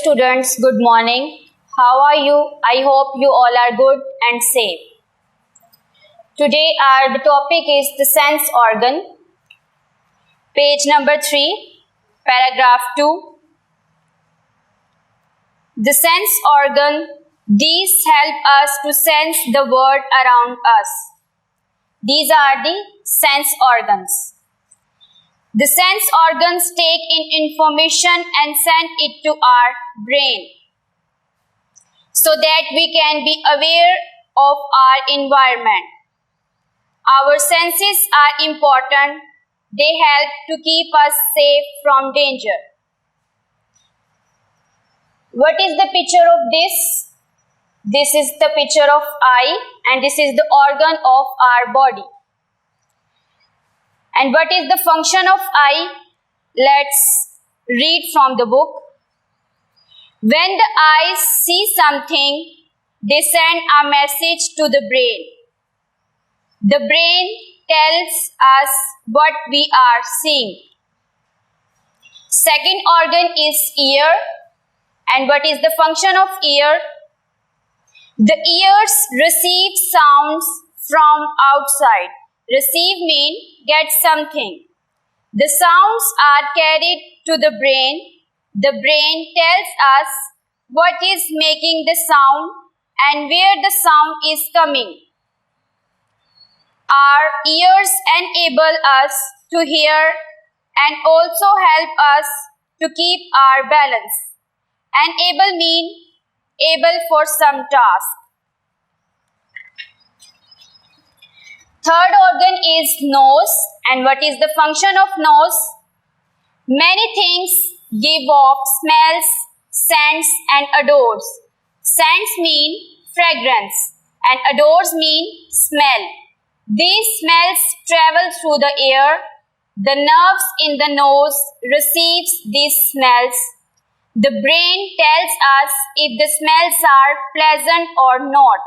students, good morning. How are you? I hope you all are good and safe. Today the topic is the sense organ. Page number 3, paragraph 2. The sense organ, these help us to sense the world around us. These are the sense organs. The sense organs take in information and send it to our brain so that we can be aware of our environment. Our senses are important. They help to keep us safe from danger. What is the picture of this? This is the picture of eye, and this is the organ of our body. And what is the function of eye? Let's read from the book. When the eyes see something, they send a message to the brain. The brain tells us what we are seeing. Second organ is ear. And what is the function of ear? The ears receive sounds from outside. Receive means get something. The sounds are carried to the brain. The brain tells us what is making the sound and where the sound is coming. Our ears enable us to hear and also help us to keep our balance. Enable means able for some task. Third organ is nose. And what is the function of nose? Many things give off smells, scents and odors. Scents mean fragrance and odors mean smell. These smells travel through the air. The nerves in the nose receives these smells. The brain tells us if the smells are pleasant or not.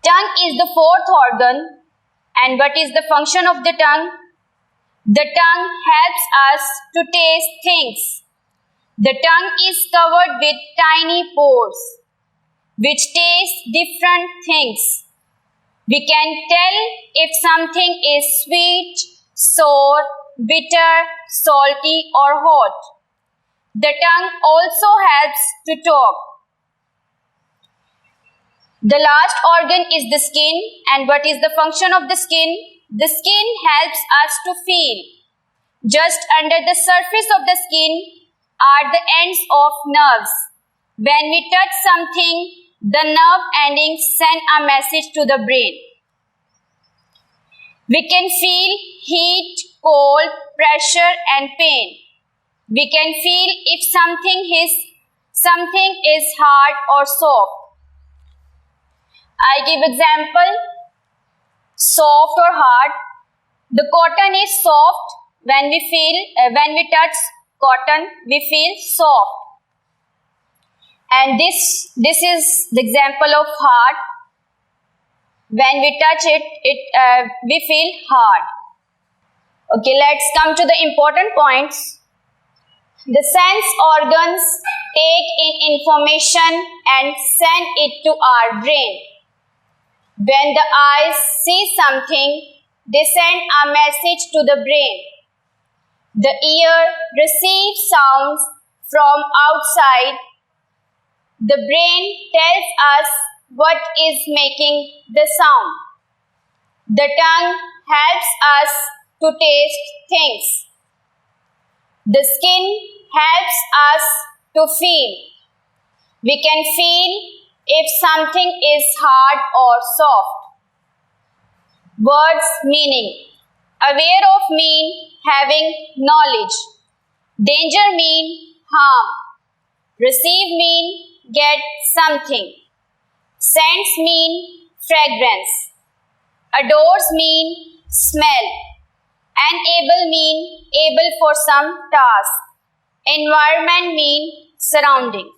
Tongue is the fourth organ. And what is the function of the tongue? The tongue helps us to taste things. The tongue is covered with tiny pores which taste different things. We can tell if something is sweet, sour, bitter, salty or hot. The tongue also helps to talk. The last organ is the skin. And what is the function of the skin? The skin helps us to feel. Just under the surface of the skin are the ends of nerves. When we touch something, the nerve endings send a message to the brain. We can feel heat, cold, pressure and pain. We can feel if something is hard or soft. I give example. Soft or hard. The cotton is soft. When we touch cotton, we feel soft. And this is the example of hard. When we touch it, we feel hard. Okay, let's come to the important points. The sense organs take in information and send it to our brain. When the eyes see something, they send a message to the brain. The ear receives sounds from outside. The brain tells us what is making the sound. The tongue helps us to taste things. The skin helps us to feel. We can feel if something is hard or soft. Words meaning. Aware of mean having knowledge. Danger mean harm. Receive mean get something. Scents mean fragrance. Odors mean smell. Enable mean able for some task. Environment mean surrounding.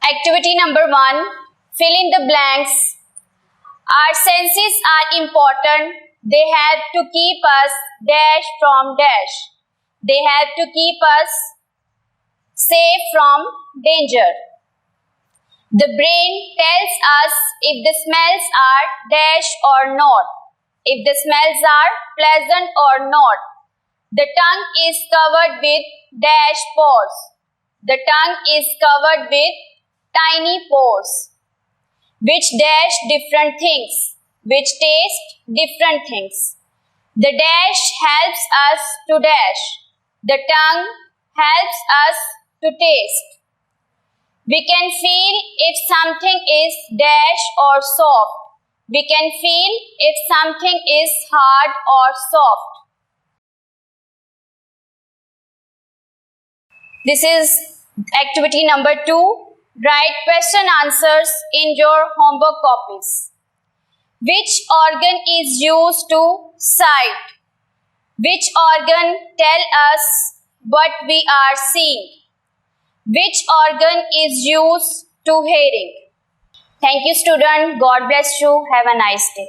Activity number 1. Fill in the blanks. Our senses are important. They help to keep us dash from dash. They help to keep us safe from danger. The brain tells us if the smells are dash or not, if the smells are pleasant or not. The tongue is covered with dash pores. The tongue is covered with tiny pores, which dash different things, which taste different things. The dash helps us to dash. The tongue helps us to taste. We can feel if something is dash or soft. We can feel if something is hard or soft. This is activity number 2. Write question answers in your homework copies. Which organ is used to sight? Which organ tell us what we are seeing? Which organ is used to hearing? Thank you, student. God bless you. Have a nice day.